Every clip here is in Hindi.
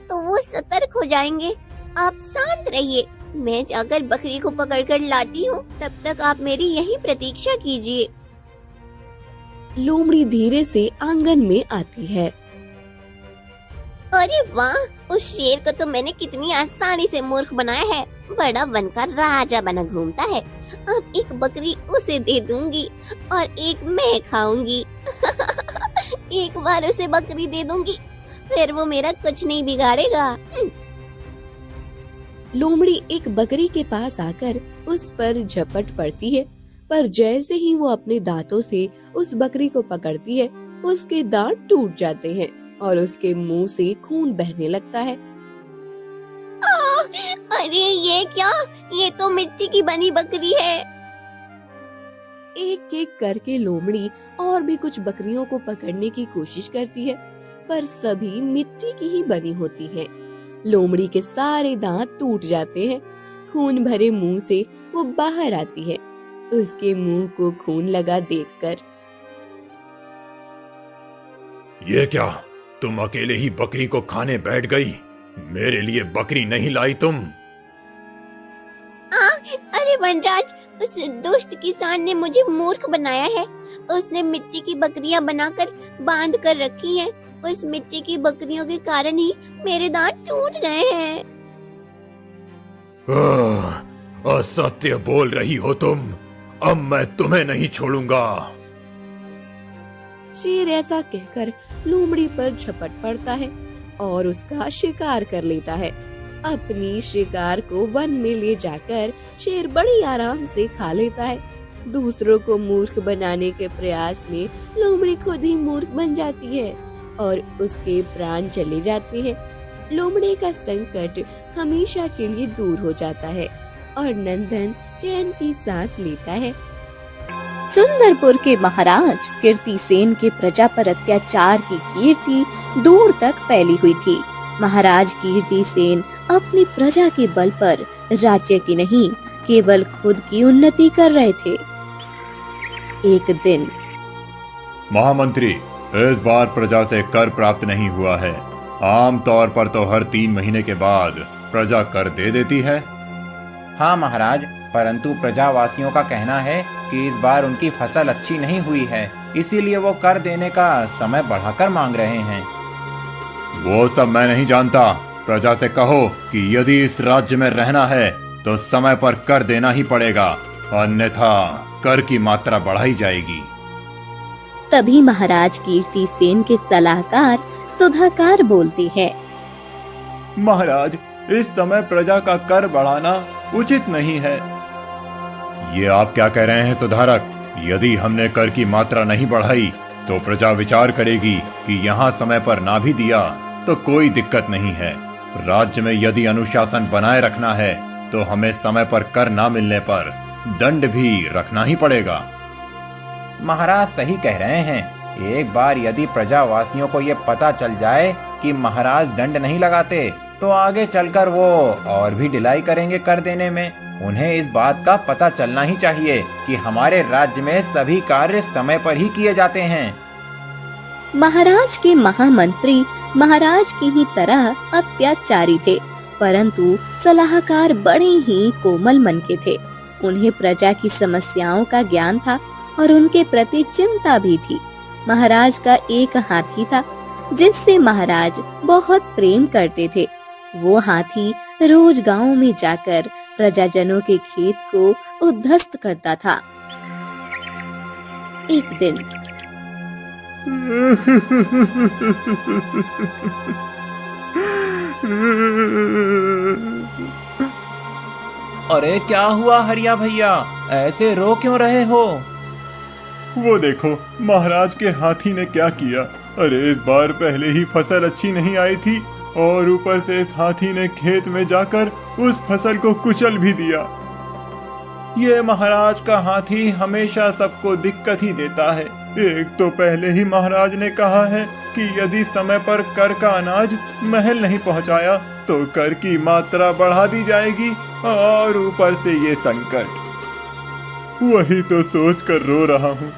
तो वो सतर्क हो जाएंगे। आप शांत रहिए, मैं जाकर बकरी को पकड़कर लाती हूँ, तब तक आप मेरी यही प्रतीक्षा कीजिए। लोमड़ी धीरे से आंगन में आती है। अरे वाह, उस शेर को तो मैंने कितनी आसानी से मूर्ख बनाया है। बड़ा वन का राजा बना घूमता है। अब एक बकरी उसे दे दूंगी और एक मैं खाऊंगी। एक बार उसे बकरी दे दूंगी, फिर वो मेरा कुछ नहीं बिगाड़ेगा। लोमड़ी एक बकरी के पास आकर उस पर झपट पड़ती है, पर जैसे ही वो अपने दांतों से उस बकरी को पकड़ती है, उसके दांत टूट जाते हैं और उसके मुंह से खून बहने लगता है। अरे ये क्या, ये तो मिट्टी की बनी बकरी है। एक एक करके लोमड़ी और भी कुछ बकरियों को पकड़ने की कोशिश करती है, पर सभी मिट्टी की ही बनी होती हैं। लोमड़ी के सारे दांत टूट जाते हैं। खून भरे मुंह से वो बाहर आती है। उसके मुंह को खून लगा देखकर, ये क्या, तुम अकेले ही बकरी को खाने बैठ गई? मेरे लिए बकरी नहीं लाई तुम? अरे वनराज, उस दुष्ट किसान ने मुझे मूर्ख बनाया है। उसने मिट्टी की बकरियां बनाकर बांध कर रखी हैं। उस मिट्टी की बकरियों के कारण ही मेरे दांत टूट गए हैं। असत्य बोल रही हो तुम। अब मैं तुम्हें नहीं छोड़ूंगा। शेर ऐसा कहकर लोमड़ी पर झपट पड़ता है और उसका शिकार कर लेता है। अपनी शिकार को वन में ले जाकर शेर बड़ी आराम से खा लेता है। दूसरों को मूर्ख बनाने के प्रयास में लोमड़ी खुद ही मूर्ख बन जाती है और उसके प्राण चले जाते हैं। लोमड़ी का संकट हमेशा के लिए दूर हो जाता है और नंदन चैन की सांस लेता है। सुंदरपुर के महाराज कीर्तिसेन के प्रजा पर अत्याचार की कीर्ति दूर तक फैली हुई थी। महाराज कीर्तिसेन अपनी प्रजा के बल पर राज्य की नहीं, केवल खुद की उन्नति कर रहे थे। एक दिन, महामंत्री, इस बार प्रजा से कर प्राप्त नहीं हुआ है। आम तौर पर तो हर 3 महीने के बाद प्रजा कर दे देती है। हाँ महाराज, परंतु प्रजावासियों का कहना है कि इस बार उनकी फसल अच्छी नहीं हुई है, इसीलिए वो कर देने का समय बढ़ाकर मांग रहे हैं। वो सब मैं नहीं जानता। प्रजा से कहो कि यदि इस राज्य में रहना है तो समय पर कर देना ही पड़ेगा, अन्यथा कर की मात्रा बढ़ाई जाएगी। तभी महाराज कीर्तिसेन के सलाहकार सुधाकर बोलते हैं। महाराज, इस समय प्रजा का कर बढ़ाना उचित नहीं है। ये आप क्या कह रहे हैं सुधारक? यदि हमने कर की मात्रा नहीं बढ़ाई तो प्रजा विचार करेगी कि यहाँ समय पर ना भी दिया तो कोई दिक्कत नहीं है। राज्य में यदि अनुशासन बनाए रखना है तो हमें समय पर कर ना मिलने पर दंड भी रखना ही पड़ेगा। महाराज सही कह रहे हैं। एक बार यदि प्रजावासियों को ये पता चल जाए कि महाराज दंड नहीं लगाते तो आगे चलकर वो और भी ढिलाई करेंगे कर देने में। उन्हें इस बात का पता चलना ही चाहिए कि हमारे राज्य में सभी कार्य समय पर ही किए जाते हैं। महाराज के महामंत्री महाराज की ही तरह अत्याचारी थे, परंतु सलाहकार बड़े ही कोमल मन के थे। उन्हें प्रजा की समस्याओं का ज्ञान था और उनके प्रति चिंता भी थी। महाराज का एक हाथी था जिससे महाराज बहुत प्रेम करते थे। वो हाथी रोज गांव में जाकर प्रजाजनों के खेत को उद्ध्वस्त करता था। एक दिन, अरे क्या हुआ हरिया भैया, ऐसे रो क्यों रहे हो? वो देखो, महाराज के हाथी ने क्या किया। अरे इस बार पहले ही फसल अच्छी नहीं आई थी और ऊपर से इस हाथी ने खेत में जाकर उस फसल को कुचल भी दिया। ये महाराज का हाथी हमेशा सबको दिक्कत ही देता है। एक तो पहले ही महाराज ने कहा है कि यदि समय पर कर का अनाज महल नहीं पहुंचाया तो कर की मात्रा बढ़ा दी जाएगी, और ऊपर से ये संकट। वही तो सोच कर रो रहा हूँ।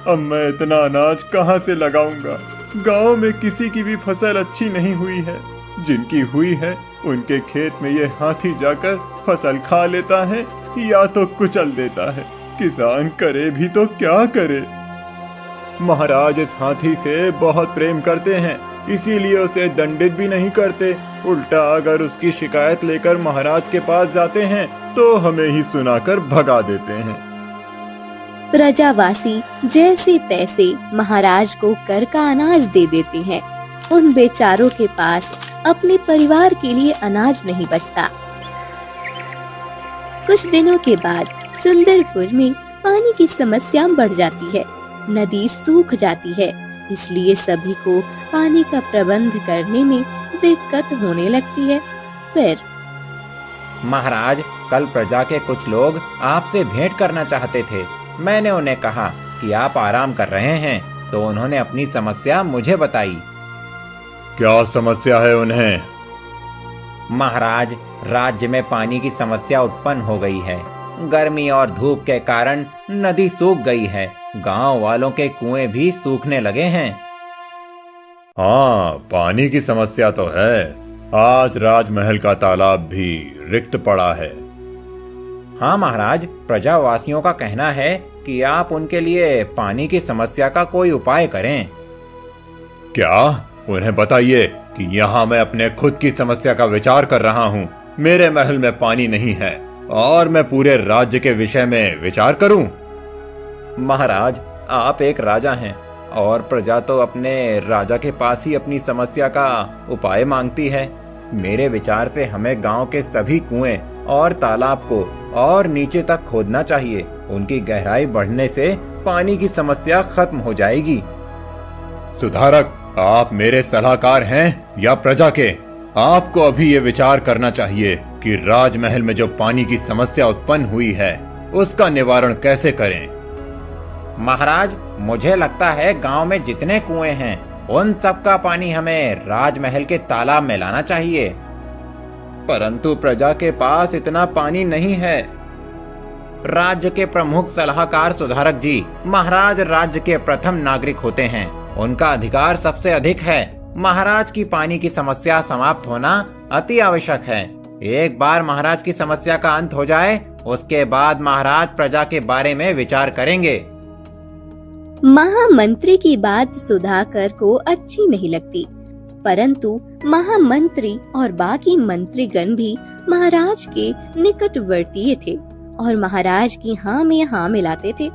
अब मैं इतना अनाज कहाँ से लगाऊंगा? गांव में किसी की भी फसल अच्छी नहीं हुई है। जिनकी हुई है उनके खेत में ये हाथी जाकर फसल खा लेता है या तो कुचल देता है। किसान करे भी तो क्या करे। महाराज इस हाथी से बहुत प्रेम करते हैं, इसीलिए उसे दंडित भी नहीं करते। उल्टा अगर उसकी शिकायत लेकर महाराज के पास जाते हैं तो हमें ही सुनाकर भगा देते हैं। प्रजावासी जैसे तैसे महाराज को कर का अनाज दे देते हैं। उन बेचारों के पास अपने परिवार के लिए अनाज नहीं बचता। कुछ दिनों के बाद सुंदरपुर में पानी की समस्या बढ़ जाती है। नदी सूख जाती है, इसलिए सभी को पानी का प्रबंध करने में दिक्कत होने लगती है। फिर महाराज, कल प्रजा के कुछ लोग आपसे भेंट करना चाहते थे। मैंने उन्हें कहा कि आप आराम कर रहे हैं, तो उन्होंने अपनी समस्या मुझे बताई। क्या समस्या है उन्हें? महाराज, राज्य में पानी की समस्या उत्पन्न हो गई है। गर्मी और धूप के कारण नदी सूख गई है। गांव वालों के कुएं भी सूखने लगे हैं। हाँ, पानी की समस्या तो है। आज राजमहल का तालाब भी रिक्त पड़ा है। हाँ महाराज, प्रजावासियों का कहना है कि आप उनके लिए पानी की समस्या का कोई उपाय करें। क्या? उन्हें बताइए कि यहाँ मैं अपने खुद की समस्या का विचार कर रहा हूँ। मेरे महल में पानी नहीं है और मैं पूरे राज्य के विषय में विचार करूं। महाराज, आप एक राजा हैं और प्रजा तो अपने राजा के पास ही अपनी समस्या का उपाय मांगती है। मेरे विचार से हमें गांव के सभी कुएं और तालाब को और नीचे तक खोदना चाहिए। उनकी गहराई बढ़ने से पानी की समस्या खत्म हो जाएगी। सुधारक, आप मेरे सलाहकार हैं या प्रजा के? आपको अभी ये विचार करना चाहिए कि राजमहल में जो पानी की समस्या उत्पन्न हुई है उसका निवारण कैसे करें। महाराज, मुझे लगता है गांव में जितने कुएं हैं उन सब का पानी हमें राजमहल के तालाब में लाना चाहिए। परंतु प्रजा के पास इतना पानी नहीं है। राज्य के प्रमुख सलाहकार सुधारक जी, महाराज राज्य के प्रथम नागरिक होते हैं, उनका अधिकार सबसे अधिक है। महाराज की पानी की समस्या समाप्त होना अति आवश्यक है। एक बार महाराज की समस्या का अंत हो जाए, उसके बाद महाराज प्रजा के बारे में विचार करेंगे। महामंत्री की बात सुधाकर को अच्छी नहीं लगती, परंतु महामंत्री और बाकी मंत्रीगण भी महाराज के निकटवर्तीय थे और महाराज की हाँ में हाँ मिलाते थे।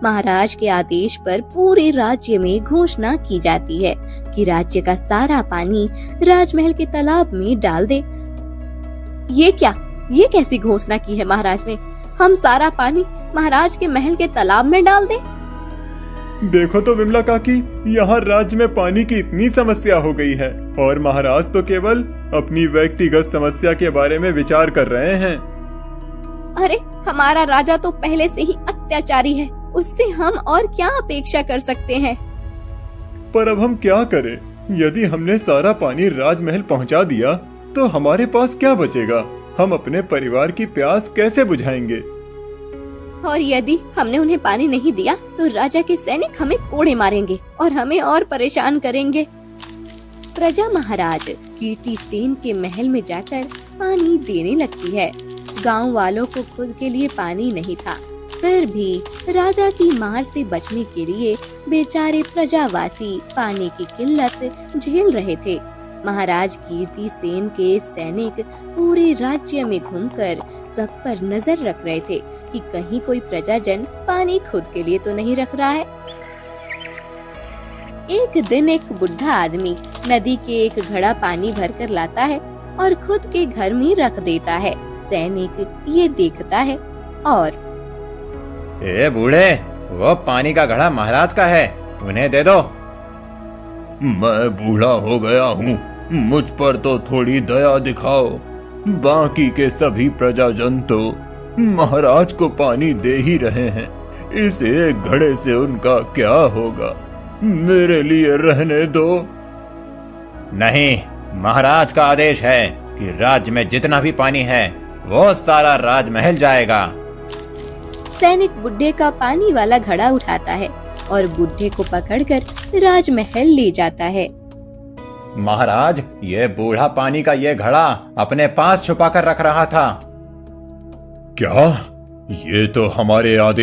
महाराज के आदेश पर पूरे राज्य में घोषणा की जाती है कि राज्य का सारा पानी राजमहल के तालाब में डाल दे। ये क्या? ये कैसी घोषणा की है महाराज ने? हम सारा पानी महाराज के महल के तालाब में डाल दें? देखो तो विमला काकी, यहाँ राज्य में पानी की इतनी समस्या हो गई है और महाराज तो केवल अपनी व्यक्तिगत समस्या के बारे में विचार कर रहे हैं। अरे, हमारा राजा तो पहले से ही अत्याचारी है, उससे हम और क्या अपेक्षा कर सकते हैं? पर अब हम क्या करें? यदि हमने सारा पानी राजमहल पहुंचा दिया तो हमारे पास क्या बचेगा? हम अपने परिवार की प्यास कैसे बुझाएंगे? और यदि हमने उन्हें पानी नहीं दिया तो राजा के सैनिक हमें कोड़े मारेंगे और हमें और परेशान करेंगे। प्रजा महाराज कीर्तिसेन के महल में जाकर पानी देने लगती है। गांव वालों को खुद के लिए पानी नहीं था, फिर भी राजा की मार से बचने के लिए बेचारे प्रजावासी पानी की किल्लत झेल रहे थे। महाराज कीर्तिसेन के सैनिक पूरे राज्य में घूमकर सब पर नजर रख रहे थे कि कहीं कोई प्रजाजन पानी खुद के लिए तो नहीं रख रहा है। एक दिन एक बुढ़ा आदमी नदी के एक घड़ा पानी भरकर लाता है और खुद के घर में रख देता है। सैनिक ये देखता है और ए बूढ़े, वो पानी का घड़ा महाराज का है, उन्हें दे दो। मैं बूढ़ा हो गया हूँ, मुझ पर तो थोड़ी दया दिखाओ। बाकी के सभी प्रजाजन तो महाराज को पानी दे ही रहे हैं, इस एक घड़े से उनका क्या होगा? मेरे लिए रहने दो। नहीं, महाराज का आदेश है कि राज्य में जितना भी पानी है वो सारा राजमहल जाएगा। सैनिक बुढ़े का पानी वाला घड़ा उठाता है और बुढ़े को पकड़कर राजमहल ले जाता है। महाराज, ये बूढ़ा पानी का ये घड़ा अपने पास छुपा कर रख रहा था। क्या? ये तो हमारे आदेश